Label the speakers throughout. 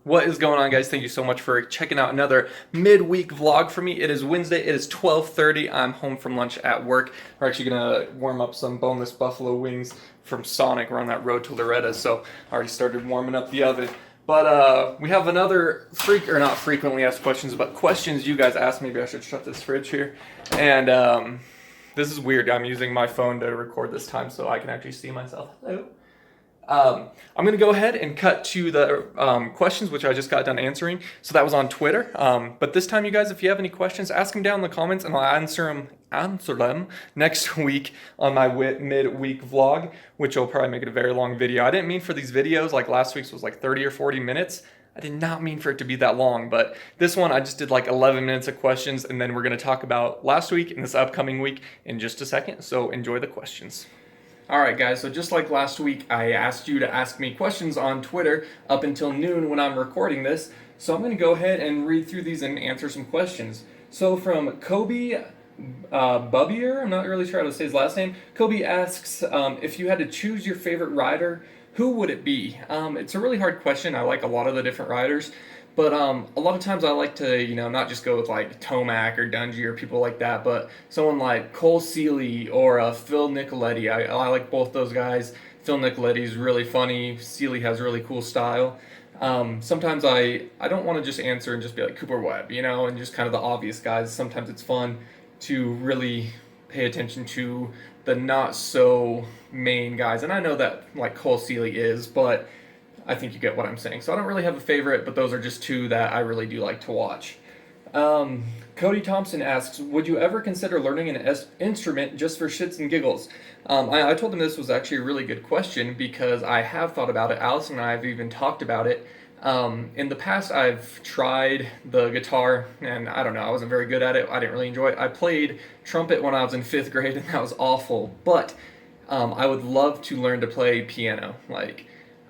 Speaker 1: What is going on, guys? Thank you so much for checking out another midweek vlog for me. It is Wednesday. It is 12:30. I'm home from lunch at work. We're actually gonna warm up some boneless buffalo wings from Sonic. We're on that road to Loretta, so I already started warming up the oven. But we have another not frequently asked questions, but questions you guys asked. Maybe I should shut this fridge here. And this is weird. I'm using my phone to record this time so I can actually see myself. Hello. I'm going to go ahead and cut to the questions, which I just got done answering. So that was on Twitter. But this time, you guys, if you have any questions, ask them down in the comments, and I'll answer them next week on my midweek vlog, which will probably make it a very long video. I didn't mean for these videos, like last week's was like 30 or 40 minutes. I did not mean for it to be that long, but this one I just did like 11 minutes of questions, and then we're going to talk about last week and this upcoming week in just a second. So enjoy the questions. Alright guys, so just like last week, I asked you to ask me questions on Twitter up until noon when I'm recording this, so I'm going to go ahead and read through these and answer some questions. So from Kobe Bubbier, I'm not really sure how to say his last name. Kobe asks, if you had to choose your favorite rider, who would it be? It's a really hard question. I like a lot of the different riders. But a lot of times I like to, not just go with like Tomac or Dungey or people like that, but someone like Cole Seeley or Phil Nicoletti. I like both those guys. Phil Nicoletti is really funny. Seeley has really cool style. Sometimes I don't want to just answer and just be like Cooper Webb, and just kind of the obvious guys. Sometimes it's fun to really pay attention to the not so main guys. And I know that like Cole Seeley is, but I think you get what I'm saying. So I don't really have a favorite, but those are just two that I really do like to watch. Cody Thompson asks, would you ever consider learning an instrument just for shits and giggles? I told him this was actually a really good question because I have thought about it. Allison and I have even talked about it. In the past, I've tried the guitar, and I don't know, I wasn't very good at it. I didn't really enjoy it. I played trumpet when I was in 5th grade, and that was awful. But I would love to learn to play piano.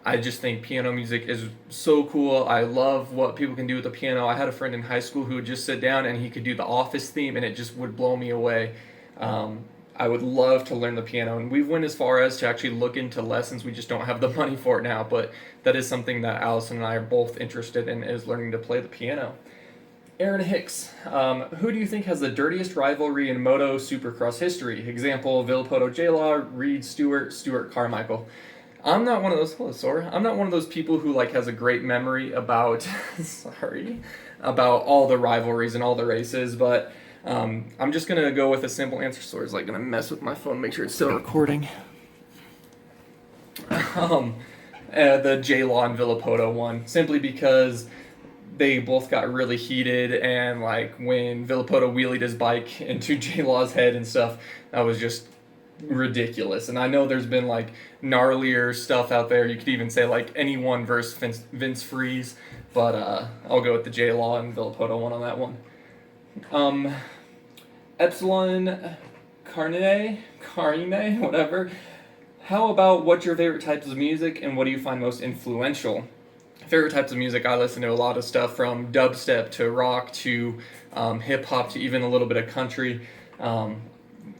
Speaker 1: I just think piano music is so cool. I love what people can do with the piano. I had a friend in high school who would just sit down and he could do the Office theme, and it just would blow me away. I would love to learn the piano, and we've went as far as to actually look into lessons. We just don't have the money for it now, but that is something that Allison and I are both interested in, is learning to play the piano. Aaron Hicks, who do you think has the dirtiest rivalry in Moto Supercross history? Example, Villopoto J-Law, Reed Stewart, Stewart Carmichael. I'm not one of those. I'm not one of those people who has a great memory about about all the rivalries and all the races. But I'm just gonna go with a simple answer. So it's gonna mess with my phone, make sure it's still recording. The J-Law and Villopoto one, simply because they both got really heated, and when Villopoto wheelied his bike into J-Law's head and stuff, that was just ridiculous. And I know there's been gnarlier stuff out there. You could even say anyone versus Vince Freeze, but I'll go with the J-Law and Villopoto one on that one. Epsilon Carne, whatever. How about what's your favorite types of music and what do you find most influential? Favorite types of music, I listen to a lot of stuff from dubstep to rock to hip hop to even a little bit of country.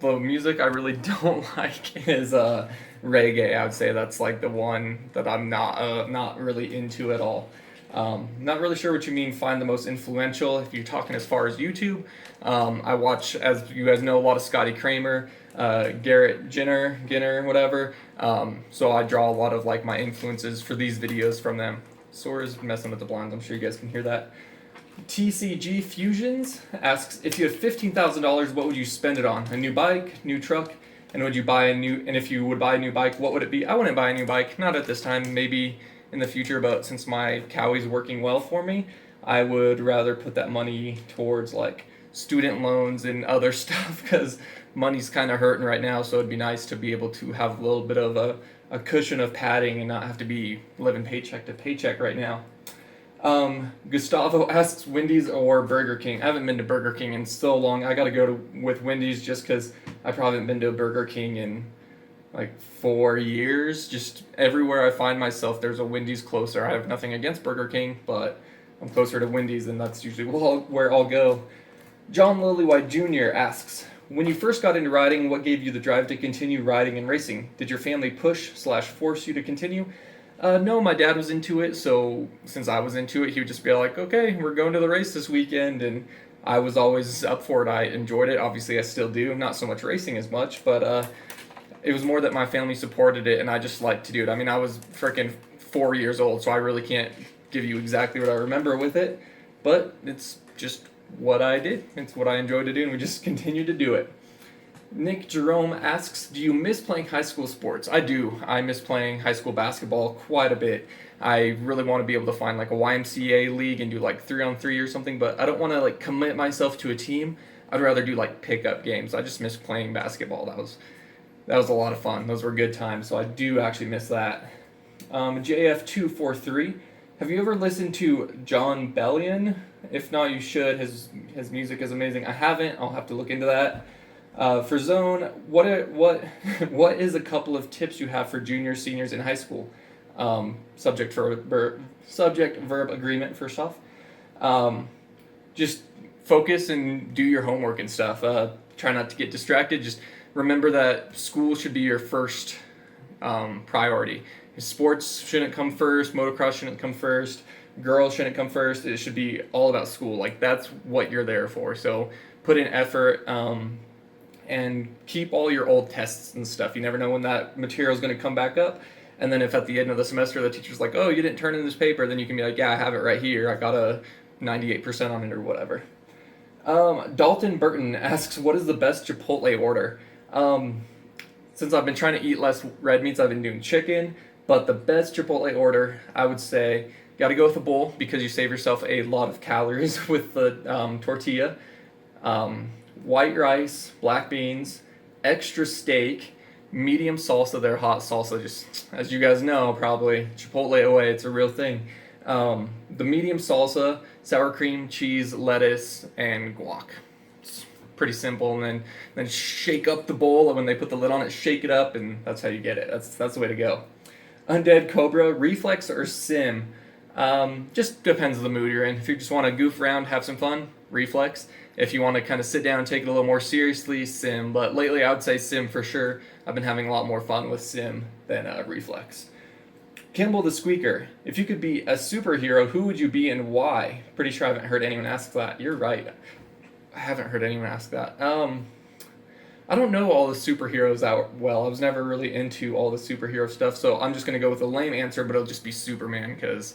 Speaker 1: The music I really don't like is reggae. I would say that's the one that I'm not really into at all. Not really sure what you mean find the most influential. If you're talking as far as YouTube, I watch, as you guys know, a lot of Scotty Kramer, Garrett Ginner, whatever. So I draw a lot of my influences for these videos from them. Sora's messing with the blinds. I'm sure you guys can hear that. TCG Fusions asks, if you had $15,000, what would you spend it on? A new bike, new truck, and if you would buy a new bike, what would it be? I wouldn't buy a new bike, not at this time, maybe in the future, but since my Cowie's working well for me, I would rather put that money towards student loans and other stuff, because money's kind of hurting right now, so it'd be nice to be able to have a little bit of a cushion of padding and not have to be living paycheck to paycheck right now. Gustavo asks, Wendy's or Burger King? I haven't been to Burger King in so long. I gotta go with Wendy's just because I probably haven't been to a Burger King in 4 years. Just everywhere I find myself, there's a Wendy's closer. I have nothing against Burger King, but I'm closer to Wendy's, and that's usually where I'll go. John Lillywhite Jr. asks, when you first got into riding, what gave you the drive to continue riding and racing? Did your family push/force you to continue? No, my dad was into it, so since I was into it, he would just be like, okay, we're going to the race this weekend, and I was always up for it. I enjoyed it. Obviously, I still do. Not so much racing as much, but it was more that my family supported it, and I just liked to do it. I mean, I was freaking 4 years old, so I really can't give you exactly what I remember with it, but it's just what I did. It's what I enjoyed to do, and we just continued to do it. Nick Jerome asks, do you miss playing high school sports? I do. I miss playing high school basketball quite a bit. I really want to be able to find like a YMCA league and do like 3-on-3 or something, but I don't want to like commit myself to a team. I'd rather do like pickup games. I just miss playing basketball. That was a lot of fun. Those were good times, so I do actually miss that. JF243, have you ever listened to John Bellion? If not, you should. His music is amazing. I haven't. I'll have to look into that. For Zone, what is a couple of tips you have for juniors, seniors in high school? Subject verb agreement first off. Just focus and do your homework and stuff. Try not to get distracted. Just remember that school should be your first priority. Sports shouldn't come first. Motocross shouldn't come first. Girls shouldn't come first. It should be all about school. Like that's what you're there for. So put in effort. And keep all your old tests and stuff. You never know when that material is going to come back up. And then if at the end of the semester the teacher's like, oh, you didn't turn in this paper, then you can be like, yeah, I have it right here. I got a 98% on it or whatever. Dalton Burton asks, what is the best Chipotle order? Since I've been trying to eat less red meats, I've been doing chicken. But the best Chipotle order, I would say, got to go with a bowl because you save yourself a lot of calories with the tortilla. White rice, black beans, extra steak, medium salsa, their hot salsa, just as you guys know, probably Chipotle away, it's a real thing. The medium salsa, sour cream, cheese, lettuce, and guac. It's pretty simple, and then shake up the bowl, and when they put the lid on it, shake it up, and that's how you get it. That's the way to go. Undead Cobra, reflex or sim? Just depends on the mood you're in. If you just want to goof around, have some fun, reflex. If you want to kind of sit down and take it a little more seriously, sim. But lately I would say sim for sure. I've been having a lot more fun with sim than reflex. Kimball the Squeaker, if you could be a superhero, who would you be and why? Pretty sure I haven't heard anyone ask that. You're right. I haven't heard anyone ask that. I don't know all the superheroes that well. I was never really into all the superhero stuff, so I'm just going to go with a lame answer, but it'll just be Superman because,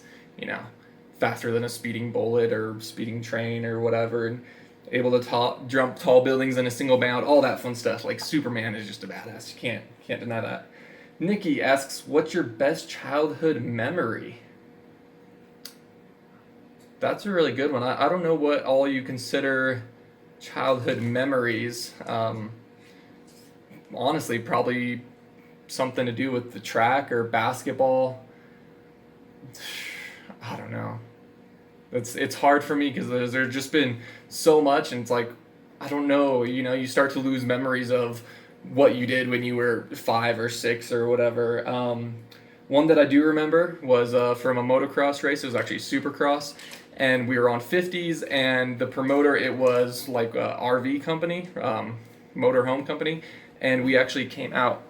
Speaker 1: faster than a speeding bullet or speeding train or whatever, and able to jump tall buildings in a single bound, all that fun stuff. Like, Superman is just a badass. You can't deny that. Nikki asks, what's your best childhood memory? That's a really good one. I don't know what all you consider childhood memories. Honestly, probably something to do with the track or basketball. I don't know. It's hard for me because there's just been so much, and it's like, I don't know, you start to lose memories of what you did when you were 5 or 6 or whatever. One that I do remember was from a motocross race. It was actually Supercross, and we were on 50s, and the promoter, it was like a RV company, motorhome company, and we actually came out.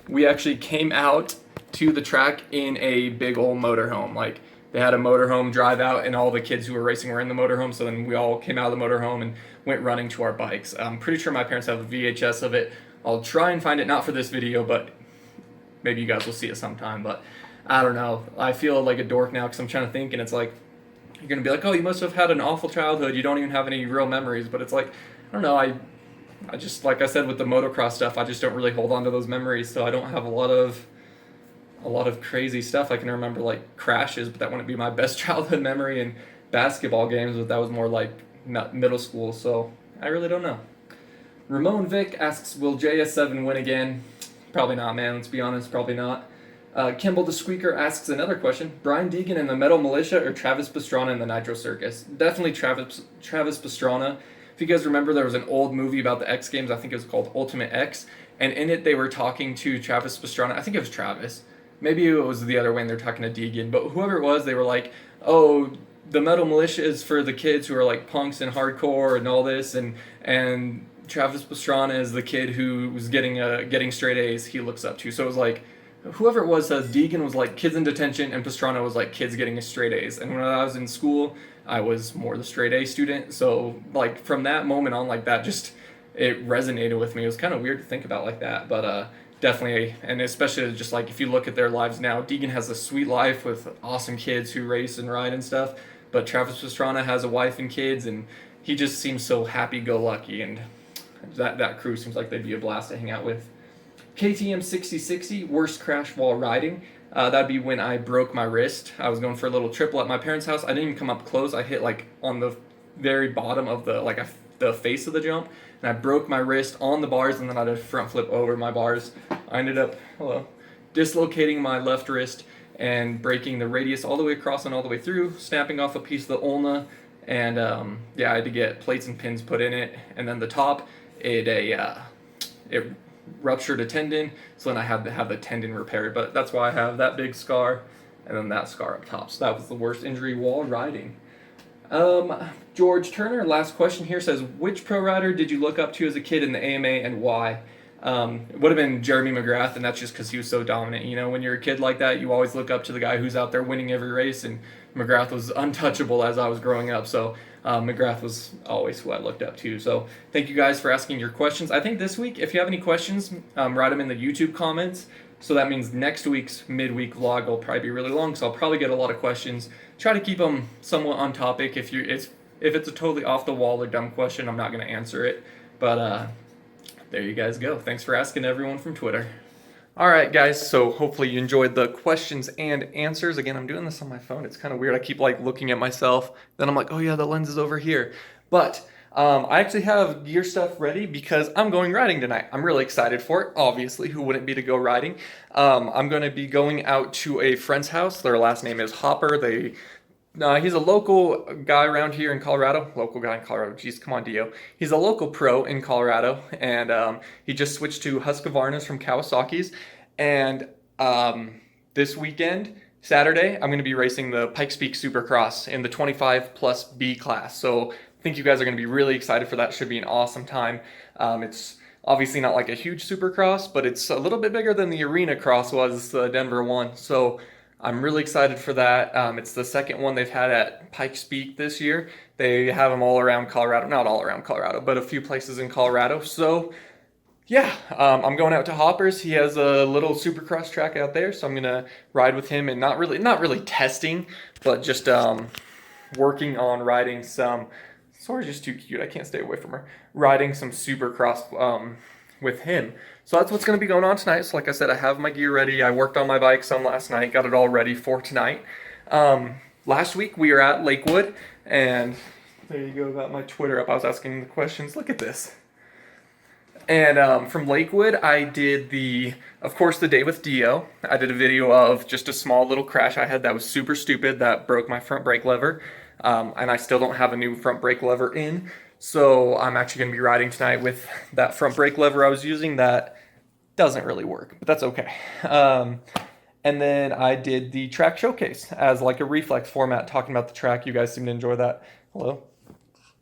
Speaker 1: We actually came out to the track in a big old motorhome. Like, they had a motorhome drive out, and all the kids who were racing were in the motorhome, so then we all came out of the motorhome and went running to our bikes. I'm pretty sure my parents have a VHS of it. I'll try and find it, not for this video, but maybe you guys will see it sometime. But I don't know. I feel like a dork now because I'm trying to think, and it's like, you're going to be like, oh, you must have had an awful childhood. You don't even have any real memories. But it's like, I don't know, I just, like I said with the motocross stuff, I just don't really hold on to those memories, so I don't have a lot of crazy stuff. I can remember like crashes, but that wouldn't be my best childhood memory, and basketball games, but that was more like middle school, so I really don't know. Ramon Vick asks, will JS7 win again? Probably not, man. Let's be honest, probably not. Kimball the Squeaker asks another question. Brian Deegan in the Metal Militia or Travis Pastrana in the Nitro Circus? Definitely Travis Pastrana. If you guys remember, there was an old movie about the X Games. I think it was called Ultimate X. And in it, they were talking to Travis Pastrana. I think it was Travis. Maybe it was the other way and they're talking to Deegan. But whoever it was, they were like, oh, the Metal Militia is for the kids who are like punks and hardcore and all this. And Travis Pastrana is the kid who was getting straight A's he looks up to. So it was like, whoever it was says Deegan was like kids in detention and Pastrana was like kids getting straight A's. And when I was in school, I was more the straight A student. So like from that moment on, like that just, it resonated with me. It was kind of weird to think about like that, but definitely, and especially just like if you look at their lives now, Deegan has a sweet life with awesome kids who race and ride and stuff, but Travis Pastrana has a wife and kids, and he just seems so happy-go-lucky, and that crew seems like they'd be a blast to hang out with. KTM 6060, worst crash while riding. That'd be when I broke my wrist. I was going for a little triple at my parents' house. I didn't even come up close. I hit like on the very bottom of the face of the jump, and I broke my wrist on the bars, and then I did a front flip over my bars. I ended up dislocating my left wrist and breaking the radius all the way across and all the way through, snapping off a piece of the ulna, and I had to get plates and pins put in it, and then the top, it ruptured a tendon, so then I had to have the tendon repaired, but that's why I have that big scar and then that scar up top. So that was the worst injury while riding. George Turner, last question here, says, which pro rider did you look up to as a kid in the AMA and why? It would have been Jeremy McGrath, and that's just because he was so dominant. You know, when you're a kid like that, you always look up to the guy who's out there winning every race, and McGrath was untouchable as I was growing up, so McGrath was always who I looked up to. So thank you guys for asking your questions. I think this week, if you have any questions, write them in the YouTube comments. So that means next week's midweek vlog will probably be really long, so I'll probably get a lot of questions. Try to keep them somewhat on topic. If it's a totally off the wall or dumb question, I'm not going to answer it. But there you guys go. Thanks for asking, everyone from Twitter. All right, guys, so hopefully you enjoyed the questions and answers. Again, I'm doing this on my phone. It's kind of weird. I keep like looking at myself. Then I'm like, oh yeah, the lens is over here. But I actually have gear stuff ready because I'm going riding tonight. I'm really excited for it. Obviously, who wouldn't be to go riding? I'm going to be going out to a friend's house. Their last name is Hopper. He's a local guy around here in Colorado. Local guy in Colorado. Jeez, come on, DeeO. He's a local pro in Colorado, and he just switched to Husqvarna's from Kawasaki's. And this weekend, Saturday, I'm going to be racing the Pikes Peak Supercross in the 25 plus B class. So I think you guys are going to be really excited for that. Should be an awesome time. It's obviously not like a huge Supercross, but it's a little bit bigger than the Arena Cross was, the Denver one. So I'm really excited for that. It's the second one they've had at Pikes Peak this year. They have them all around Colorado. Not all around Colorado, but a few places in Colorado. So yeah, I'm going out to Hopper's. He has a little Supercross track out there, so I'm gonna ride with him, and not really testing, but just working on riding some. Sora's just too cute. I can't stay away from her. Riding some Supercross with him. So that's what's going to be going on tonight. So like I said, I have my gear ready. I worked on my bike some last night, got it all ready for tonight. Last week we were at Lakewood, and there you go, got my Twitter up. I was asking the questions. Look at this. And from Lakewood, I did of course, the day with DeeO. I did a video of just a small little crash I had that was super stupid that broke my front brake lever. And I still don't have a new front brake lever in. So I'm actually going to be riding tonight with that front brake lever I was using that doesn't really work, but that's okay. And then I did the track showcase as like a reflex format, talking about the track. You guys seem to enjoy that. Hello.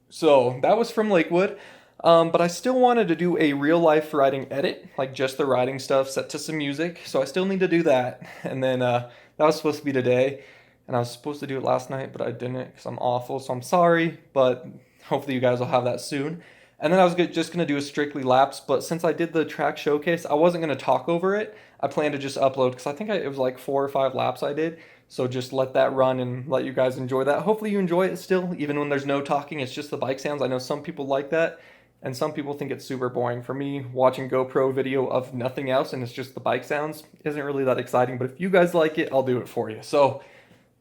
Speaker 1: So that was from Lakewood. But I still wanted to do a real life riding edit, like just the riding stuff set to some music. So I still need to do that. And then that was supposed to be today. And I was supposed to do it last night, but I didn't because I'm awful. So I'm sorry, but hopefully you guys will have that soon. And then I was just going to do a strictly laps, but since I did the track showcase, I wasn't going to talk over it. I plan to just upload because I think it was like 4 or 5 laps I did. So just let that run and let you guys enjoy that. Hopefully you enjoy it still, even when there's no talking. It's just the bike sounds. I know some people like that, and some people think it's super boring. For me, watching GoPro video of nothing else and it's just the bike sounds isn't really that exciting. But if you guys like it, I'll do it for you. So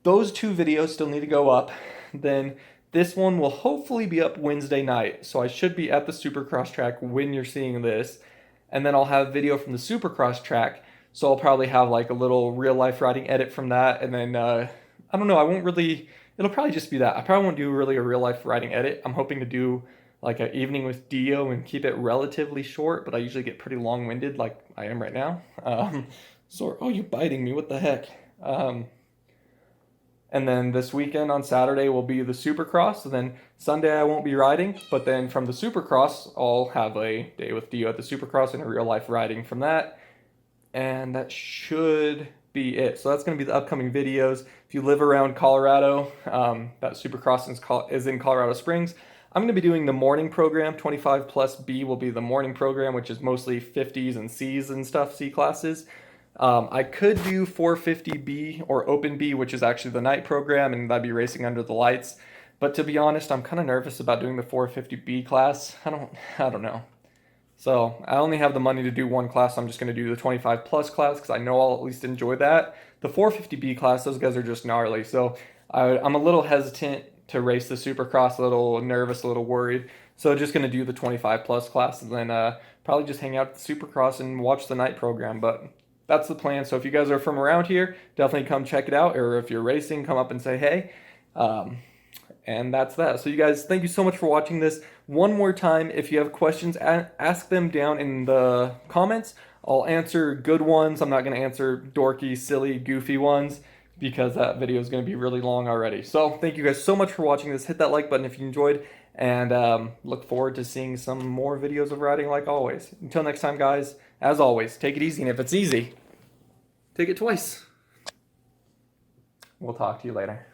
Speaker 1: those 2 videos still need to go up. Then this one will hopefully be up Wednesday night. So I should be at the Supercross track when you're seeing this. And then I'll have video from the Supercross track. So I'll probably have like a little real life riding edit from that. And then, I don't know, it'll probably just be that. I probably won't do really a real life riding edit. I'm hoping to do like an evening with DeeO and keep it relatively short, but I usually get pretty long-winded like I am right now. Oh, you're biting me, what the heck? And then this weekend on Saturday will be the Supercross. And then Sunday I won't be riding, but then from the Supercross, I'll have a day with DeeO at the Supercross and a real life riding from that. And that should be it. So that's going to be the upcoming videos. If you live around Colorado, that Supercross is in Colorado Springs. I'm going to be doing the morning program. 25 plus B will be the morning program, which is mostly 50s and Cs and stuff, C classes. I could do 450B or Open B, which is actually the night program, and that'd be racing under the lights. But to be honest, I'm kind of nervous about doing the 450B class. I don't know. So I only have the money to do one class. So I'm just going to do the 25 plus class because I know I'll at least enjoy that. The 450B class, those guys are just gnarly. So I'm a little hesitant to race the Supercross, a little nervous, a little worried. So just going to do the 25 plus class and then probably just hang out at the Supercross and watch the night program. But that's the plan. So if you guys are from around here, definitely come check it out. Or if you're racing, come up and say hey. And that's that. So you guys, thank you so much for watching this. One more time, if you have questions, ask them down in the comments. I'll answer good ones. I'm not going to answer dorky, silly, goofy ones because that video is going to be really long already. So thank you guys so much for watching this. Hit that like button if you enjoyed, and look forward to seeing some more videos of riding like always. Until next time, guys, as always, take it easy. And if it's easy, take it twice. We'll talk to you later.